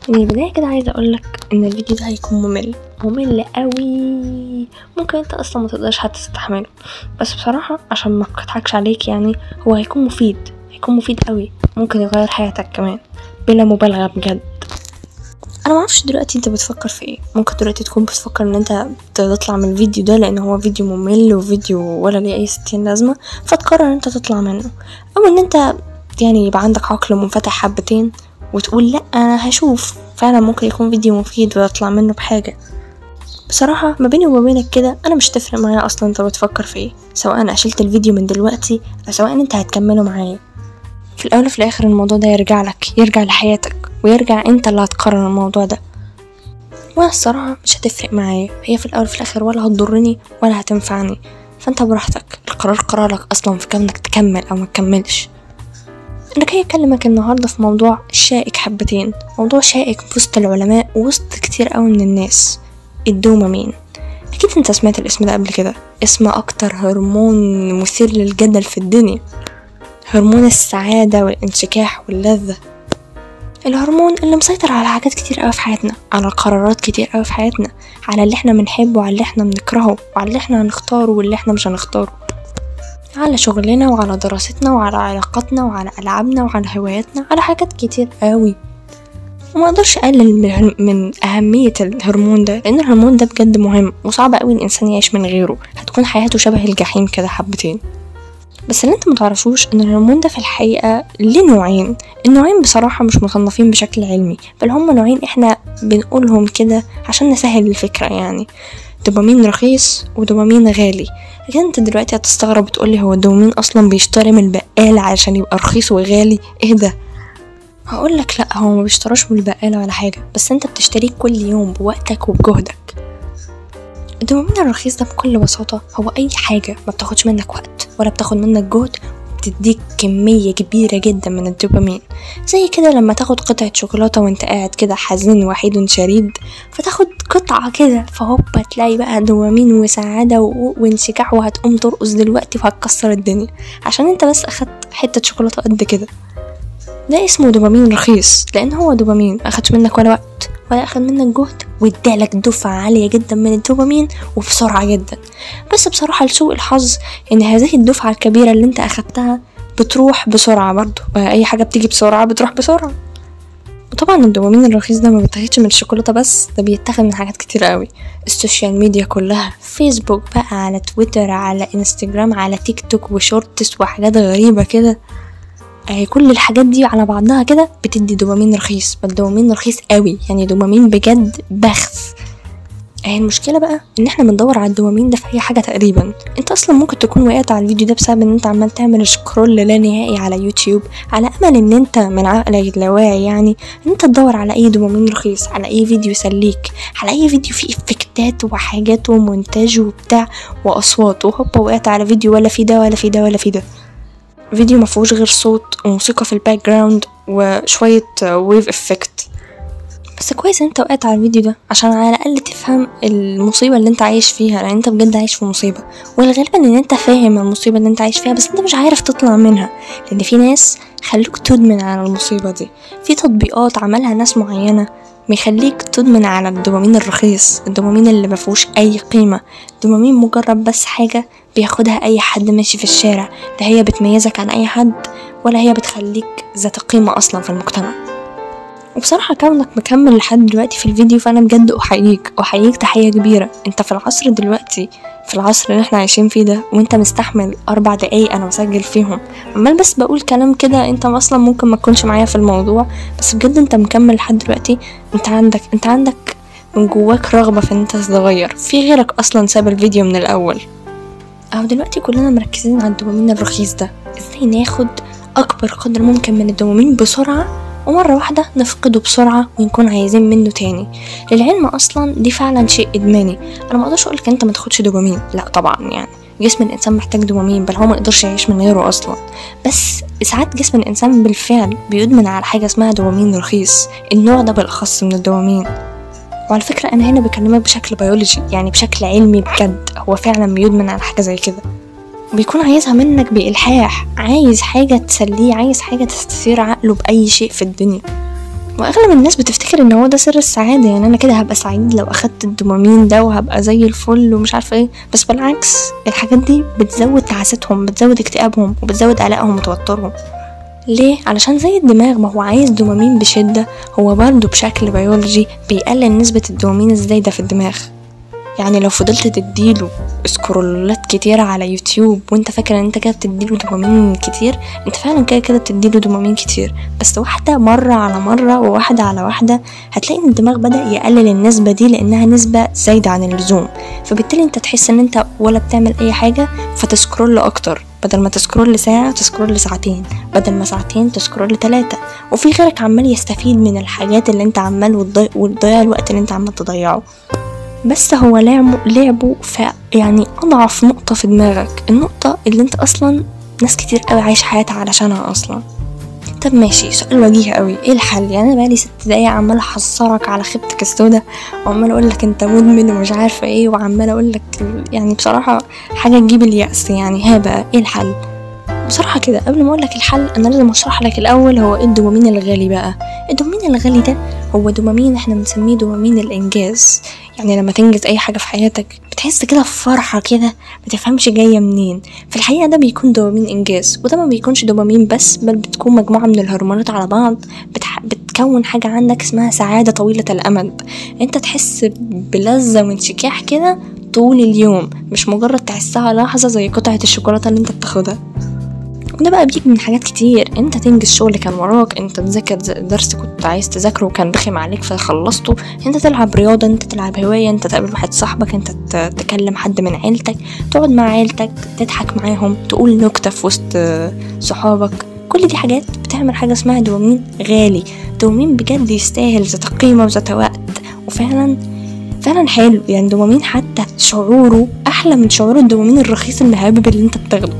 من البداية كده عايزة اقولك ان الفيديو ده هيكون ممل قوي، ممكن انت اصلا ما تقدرش هتستحمله، بس بصراحة عشان ما اضحكش عليك يعني هو هيكون مفيد قوي، ممكن يغير حياتك كمان بلا مبالغة بجد. انا معرفش دلوقتي انت بتفكر في ايه، ممكن دلوقتي تكون بتفكر ان انت تطلع من الفيديو ده لان هو فيديو ممل وفيديو ولا ليه اي 60 لازمة، فتقرر ان انت تطلع منه، او ان انت يعني يبقى عندك عقل منفتح حبتين وتقول لا انا هشوف فعلا ممكن يكون فيديو مفيد واطلع منه بحاجة. بصراحة ما بيني وما بينك كده انا مش تفرق معايا اصلا انت بتفكر في ايه، سواء انا شلت الفيديو من دلوقتي او سواء انت هتكمله معايا. في الاول وفي الاخر الموضوع ده يرجع لك، يرجع لحياتك، ويرجع انت اللي هتقرر الموضوع ده. وانا الصراحة مش هتفرق معايا، هي في الاول وفي الاخر ولا هتضرني ولا هتنفعني، فانت براحتك، القرار قرارك اصلا في كونك تكمل او ما تكملش. انا جاي اكلمك النهارده في موضوع شائك حبتين، موضوع شائك في وسط العلماء ووسط كتير قوي من الناس، الدوبامين. اكيد انت سمعت الاسم ده قبل كده، اسم اكتر هرمون مثير للجدل في الدنيا، هرمون السعادة والانشكاح واللذة، الهرمون اللي مسيطر على حاجات كتير قوي في حياتنا، على قرارات كتير قوي في حياتنا، على اللي احنا بنحبه وعلى اللي احنا بنكرهه وعلى اللي احنا هنختاره واللي احنا مش هنختاره، على شغلنا وعلى دراستنا وعلى علاقاتنا وعلى ألعابنا وعلى هواياتنا، على حاجات كتير قوي. وما اقدرش اقلل من اهمية الهرمون ده، لان الهرمون ده بجد مهم وصعب قوي الانسان يعيش من غيره، هتكون حياته شبه الجحيم كده حبتين. بس اللي انت متعرفوش ان الهرمون ده في الحقيقة ليه نوعين، النوعين بصراحة مش مصنفين بشكل علمي، بل هم نوعين احنا بنقولهم كده عشان نسهل الفكرة، يعني دوبامين رخيص ودوبامين غالي. لكن انت دلوقتي هتستغرب وتقولي هو الدوبامين اصلا بيشتري من البقال عشان يبقى رخيص وغالي؟ ايه ده؟ هقولك لا، هو ما بيشتراش من البقال ولا حاجة، بس انت بتشتريه كل يوم بوقتك وبجهدك. الدوبامين الرخيص ده بكل بساطة هو اي حاجة ما بتاخدش منك وقت ولا بتاخد منك جهد، بتديك كمية كبيرة جدا من الدوبامين. زي كده لما تاخد قطعة شوكولاتة وانت قاعد كده حزين وحيد شريد، فتاخد قطعة كده فهوبا تلاقي بقى دوبامين وسعادة وانشكاح، وهتقوم ترقص دلوقتي وهتكسر الدنيا عشان انت بس اخدت حتة شوكولاتة قد كده. ده اسمه دوبامين رخيص، لان هو دوبامين ما اخدش منك ولا وقت ولا اخد منك جهد، وادالك دفعة عالية جدا من الدوبامين وبسرعة جدا. بس بصراحة لسوء الحظ ان هذه الدفعة الكبيرة اللي انت اخدتها بتروح بسرعة برضو، اي حاجة بتيجي بسرعة بتروح بسرعة. وطبعا الدوبامين الرخيص ده ما بيتاخدش من الشوكولاتة بس، ده بيتاخد من حاجات كتير قوي، السوشيال ميديا كلها، فيسبوك بقى، على تويتر، على انستجرام، على تيك توك وشورتس وحاجات غريبة كده. كل الحاجات دي على بعضها كده بتدي دوبامين رخيص، بل دوبامين رخيص قوي، يعني دوبامين بجد بخس. المشكلة بقى ان احنا بندور على الدوبامين ده في اي حاجة تقريبا. انت اصلا ممكن تكون وقعت على الفيديو ده بسبب ان انت عمال تعمل سكرول لا نهائي على يوتيوب، على امل ان انت من عقلك اللاواعي يعني ان انت تدور على اي دوبامين رخيص، على اي فيديو يسليك، على اي فيديو فيه افكتات وحاجات ومونتاج وبتاع واصوات، وهوبا وقعت على فيديو ولا في ده ولا في ده ولا في ده، فيديو مفهوش غير صوت وموسيقى في الباك جراوند وشوية ويف افكت. بس كويس انت وقعت على الفيديو ده عشان على الاقل تفهم المصيبة اللي انت عايش فيها، لان انت بجد عايش في مصيبة، والغالبا ان انت فاهم المصيبة اللي انت عايش فيها بس انت مش عارف تطلع منها، لان في ناس خلوك تدمن على المصيبة دي، في تطبيقات عملها ناس معينة ميخليك تدمن على الدوبامين الرخيص، الدوبامين اللي مفهوش اي قيمة، دوبامين مجرد بس حاجة بياخدها اي حد ماشي في الشارع، لا هي بتميزك عن اي حد ولا هي بتخليك ذات قيمة اصلا في المجتمع. وبصراحة كونك مكمل لحد دلوقتي في الفيديو فانا بجد احييك تحية كبيرة. انت في العصر دلوقتي، في العصر اللي احنا عايشين فيه ده، وانت مستحمل 4 دقايق انا مسجل فيهم عمال بس بقول كلام كده، انت اصلا ممكن ما تكونش معايا في الموضوع، بس بجد انت مكمل لحد دلوقتي، انت عندك من جواك رغبة في ان انت تتغير، في غيرك اصلا ساب الفيديو من الاول. اهو دلوقتي كلنا مركزين على الدوبامين الرخيص ده، ازاي ناخد اكبر قدر ممكن من الدوبامين بسرعة ومرة واحدة نفقده بسرعة ونكون عايزين منه تاني. للعلم اصلا دي فعلا شيء ادماني، انا ما اقدرش اقولك انت ما تاخدش دوبامين، لا طبعا، يعني جسم الانسان محتاج دوبامين، بل هو ما يقدرش يعيش من غيره اصلا، بس ساعات جسم الانسان بالفعل بيدمن على حاجة اسمها دوبامين رخيص، النوع ده بالاخص من الدوبامين. وعلى فكرة انا هنا بكلمك بشكل بيولوجي، يعني بشكل علمي بجد، هو فعلا بيدمن على حاجة زي كده، بيكون عايزها منك بإلحاح، عايز حاجة تسليه، عايز حاجة تستثير عقله بأي شيء في الدنيا. واغلب الناس بتفتكر ان هو ده سر السعاده، يعني انا كده هبقى سعيد لو اخدت الدوبامين ده وهبقى زي الفل ومش عارفه ايه. بس بالعكس، الحاجات دي بتزود تعاستهم، بتزود اكتئابهم، وبتزود قلقهم وتوترهم. ليه؟ علشان زي الدماغ ما هو عايز دوبامين بشده، هو برضه بشكل بيولوجي بيقلل نسبه الدوبامين الزايده في الدماغ. يعني لو فضلت تديله سكرولات كتير على يوتيوب وانت فاكر ان انت كده بتديله دوبامين كتير، انت فعلا كده بتديله دوبامين كتير، بس واحدة مرة على مرة وواحدة على واحدة هتلاقي ان الدماغ بدأ يقلل النسبة دي، لانها نسبة زايدة عن اللزوم. فبالتالي انت تحس ان انت ولا بتعمل اي حاجة، فتسكرول اكتر، بدل ما تسكرول ساعة تسكرول ساعتين، بدل ما ساعتين تسكرول 3، وفي غيرك عمال يستفيد من الحاجات اللي انت عمال وتضيع الوقت اللي انت عمال تضيعه. بس هو لعبه يعني اضعف نقطة في دماغك، النقطة اللي انت اصلا ناس كتير قوي عايش حياتها علشانها اصلا. طب ماشي، سؤال وجيه قوي، ايه الحل؟ يعني انا بقالي 6 دقايق عمال احذرك على خيبتك السودا، وعمال اقولك انت مدمن ومش عارفه ايه، وعمال اقولك يعني بصراحه حاجه تجيب اليأس. يعني ها بقى ايه الحل؟ بصراحه كده قبل ما اقولك الحل انا لازم اشرح لك الاول هو ايه الدوبامين الغالي بقى. الدوبامين الغالي ده هو دوبامين احنا بنسميه دوبامين الانجاز. يعني لما تنجز اي حاجه في حياتك بتحس كده بفرحه كده متفهمش جايه منين. في الحقيقه ده بيكون دوبامين انجاز، وده ما بيكونش دوبامين بس، بل بتكون مجموعه من الهرمونات على بعض بتكون حاجه عندك اسمها سعاده طويله الامد. انت تحس بلذه وانشكاح كده طول اليوم، مش مجرد تحسها لحظه زي قطعه الشوكولاته اللي انت بتاخدها. وده بقى بيجي من حاجات كتير، انت تنجز شغل كان وراك، انت تذاكر درس كنت عايز تذاكره وكان رخم عليك فخلصته، انت تلعب رياضة، انت تلعب هواية، انت تقابل واحد صاحبك، انت تكلم حد من عيلتك، تقعد مع عيلتك تضحك معاهم، تقول نكتة في وسط صحابك. كل دي حاجات بتعمل حاجة اسمها دوبامين غالي، دوبامين بجد يستاهل ذات قيمة وذات وقت، وفعلا حلو. يعني دوبامين حتى شعوره احلى من شعور الدوبامين الرخيص المهابب اللي انت بتاخده.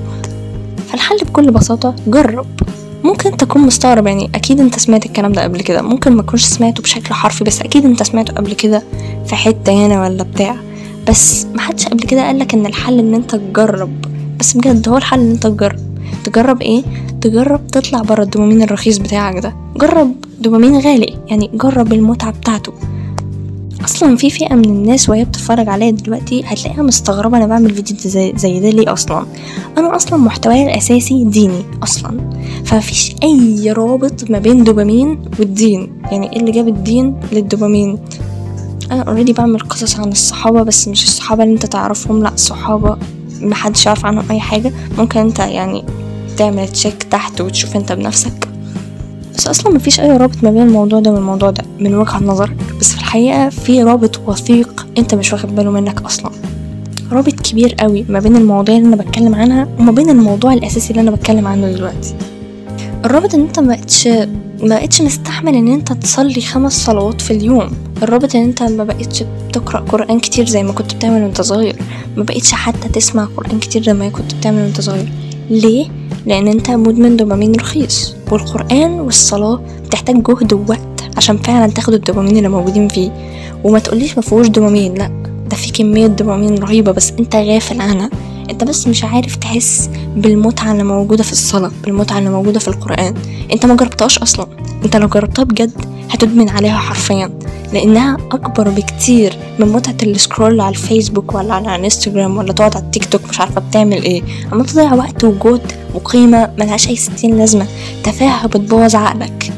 فالحل بكل بساطة جرب. ممكن تكون مستغرب، يعني اكيد انت سمعت الكلام ده قبل كده، ممكن ما تكونش سمعته بشكل حرفي، بس اكيد انت سمعته قبل كده في حتة هنا ولا بتاع، بس محدش قبل كده قالك ان الحل ان انت تجرب. بس بجد هو الحل ان انت تجرب ايه؟ تجرب تطلع برا الدوبامين الرخيص بتاعك ده، جرب دوبامين غالي، يعني جرب المتعة بتاعته. اصلا في فئة من الناس وهي بتتفرج عليا دلوقتي هتلاقيها مستغربة انا بعمل فيديو زي ده ليه. اصلا انا اصلا محتواي الاساسي ديني اصلا، فمفيش اي رابط ما بين دوبامين والدين. يعني ايه اللي جاب الدين للدوبامين؟ انا اوريدي بعمل قصص عن الصحابة، بس مش الصحابة اللي انت تعرفهم، لا صحابة محدش يعرف عنهم اي حاجة. ممكن انت يعني تعمل تشيك تحت وتشوف انت بنفسك، بس اصلا مفيش اي رابط ما بين الموضوع ده والموضوع ده من وجهة نظرك، بس في الحقيقة في رابط وثيق انت مش واخد باله منك اصلا. رابط كبير قوي ما بين المواضيع اللي انا بتكلم عنها وما بين الموضوع الاساسي اللي انا بتكلم عنه دلوقتي. الرابط ان انت ما بقتش مستحمل ان انت تصلي 5 صلوات في اليوم. الرابط ان انت ما بقتش بتقرأ قرآن كتير زي ما كنت بتعمل وانت صغير، ما بقتش حتى تسمع قرآن كتير زي ما كنت بتعمل وانت صغير. ليه؟ لان انت مدمن دوبامين رخيص، والقرآن والصلاة بتحتاج جهد ووقت عشان فعلا تاخد الدوبامين اللي موجودين فيه. وما تقوليش ما فيهوش دوبامين، لا ده في كمية دوبامين رهيبة بس انت غافل عنها. انت بس مش عارف تحس بالمتعة اللي موجودة في الصلاة، بالمتعة اللي موجودة في القرآن. انت ما جربتهاش اصلا، انت لو جربتها بجد هتدمن عليها حرفيا، لانها اكبر بكتير من متعة السكرول على الفيسبوك ولا على الانستجرام ولا تقعد على التيك توك مش عارفة بتعمل ايه، اما تضيع وقت وجهد وقيمة ملهاش اي 60 لازمة، تفاهة بتبوظ عقلك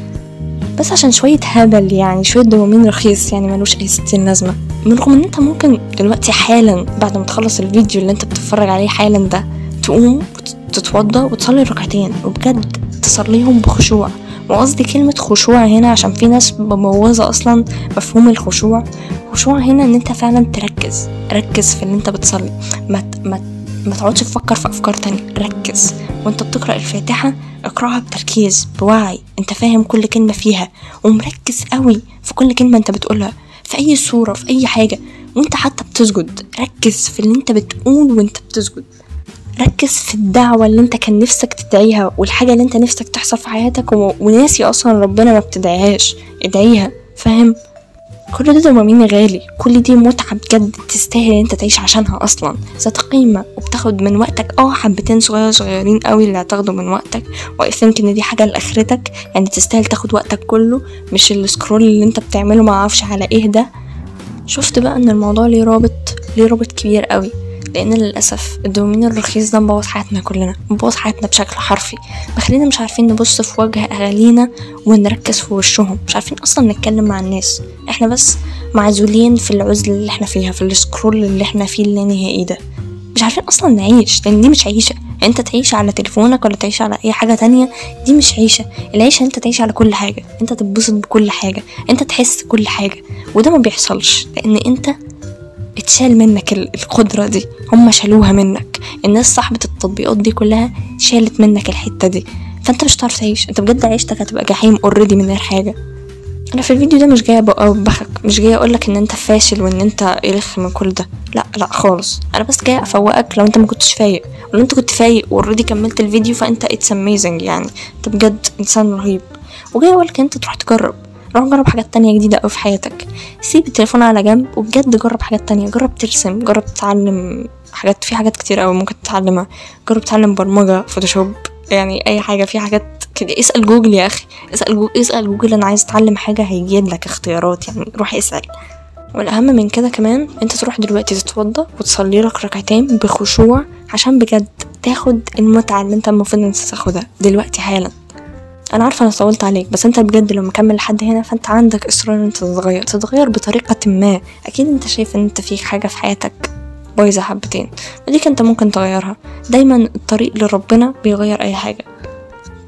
بس عشان شوية هبل، يعني شوية دوبامين رخيص يعني ملوش اي 60 لازمة. من رغم ان انت ممكن دلوقتي حالا بعد ما تخلص الفيديو اللي انت بتتفرج عليه حالا ده تقوم تتوضى وتصلي ركعتين، وبجد تصليهم بخشوع. وقصدي كلمة خشوع هنا عشان في ناس مبوظة اصلا مفهوم الخشوع. خشوع هنا ان انت فعلا ركز في اللي انت بتصلي، ما تقعدش تفكر في افكار تانية. ركز وانت بتقرأ الفاتحة، اقرأها بتركيز بوعي، انت فاهم كل كلمة فيها ومركز قوي في كل كلمة انت بتقولها في اي سورة في اي حاجة. وانت حتى بتسجد ركز في اللي انت بتقول وانت بتسجد، ركز في الدعوة اللي انت كان نفسك تدعيها والحاجة اللي انت نفسك تحصل في حياتك وناسي اصلا ربنا ما بتدعيهاش، ادعيها. فاهم؟ كل ده دوبامين غالي، كل دي متعة بجد تستاهل انت تعيش عشانها اصلا، ذات قيمة هتاخد من وقتك حبتين صغيرين قوي اللي هتاخدوا من وقتك، وايثنك ان دي حاجه لاخرتك، يعني تستاهل تاخد وقتك كله، مش السكرول اللي انت بتعمله ما اعرفش على ايه ده. شفت بقى ان الموضوع ليه رابط كبير قوي، لان للاسف الدوبامين الرخيص ده مبوظ حياتنا كلنا، مبوظ حياتنا بشكل حرفي، مخلينا مش عارفين نبص في وجه اهالينا ونركز في وشهم، مش عارفين اصلا نتكلم مع الناس، احنا بس معزولين في العزل اللي احنا فيها، في السكرول اللي احنا فيه اللانهائي ده، مش عارفين اصلا نعيش، لان دي مش عيشه. انت تعيش على تليفونك ولا تعيش على اي حاجه تانية، دي مش عيشه. العيشه انت تعيش على كل حاجه، انت تتبسط بكل حاجه، انت تحس كل حاجه، وده ما بيحصلش لان انت اتشال منك القدرة دي، هم شالوها منك، الناس صاحبة التطبيقات دي كلها شالت منك الحتة دي، فانت مش هتعرف تعيش، انت بجد عيشتك هتبقى جحيم اوريدي من غير حاجة. انا في الفيديو ده مش جايه اوبخك، مش جايه اقولك ان انت فاشل وان انت الخ من كل ده، لا خالص، انا بس جايه افوقك لو انت ما كنتش فايق، ولو انت كنت فايق واوريدي كملت الفيديو فانت اتس اميزنج، يعني انت بجد انسان رهيب. وجايه اقولك انت تروح تجرب، روح جرب حاجات تانية جديدة اوي في حياتك، سيب التليفون على جنب وبجد جرب حاجات تانية، جرب ترسم، جرب تتعلم حاجات، في حاجات كتير اوي ممكن تتعلمها، جرب تتعلم برمجة، فوتوشوب، يعني اي حاجة، في حاجات كده. اسأل جوجل يا اخي، اسأل جوجل انا عايز اتعلم حاجة، هيجيب لك اختيارات، يعني روح اسأل. والاهم من كده كمان انت تروح دلوقتي تتوضى وتصلي لك ركعتين بخشوع، عشان بجد تاخد المتعة اللي انت المفروض انت تاخدها دلوقتي حالا. انا عارفه انا طولت عليك، بس انت بجد لو مكمل لحد هنا فانت عندك اصرار ان انت تتغير بطريقه ما، اكيد انت شايف ان انت فيك حاجه في حياتك بايظه حبتين، وديك انت ممكن تغيرها. دايما الطريق لربنا بيغير اي حاجه،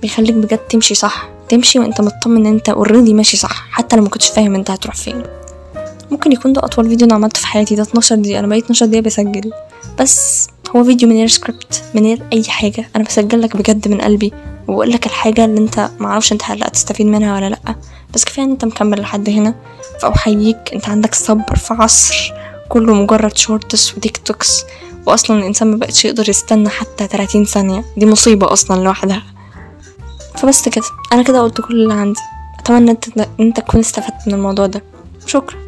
بيخليك بجد تمشي صح، تمشي وانت مطمن ان انت اوريدي ماشي صح، حتى لو ما كنتش فاهم انت هتروح فين. ممكن يكون ده اطول فيديو انا عملته في حياتي، ده 12 دقيقه، انا بقيت 12 دقيقه بسجل، بس هو فيديو من غير سكريبت، من غير اي حاجه، انا بسجل لك بجد من قلبي، وبقول لك الحاجه اللي انت معرفش انت هلا تستفيد منها ولا لا، بس كفايه ان انت مكمل لحد هنا، فاحييك، انت عندك صبر في عصر كله مجرد شورتس وتيك توكس، واصلا الانسان ما بقتش يقدر يستنى حتى 30 ثانيه، دي مصيبه اصلا لوحدها. فبس كده، انا كده قلت كل اللي عندي، اتمنى انت تكون استفدت من الموضوع ده، شكرا.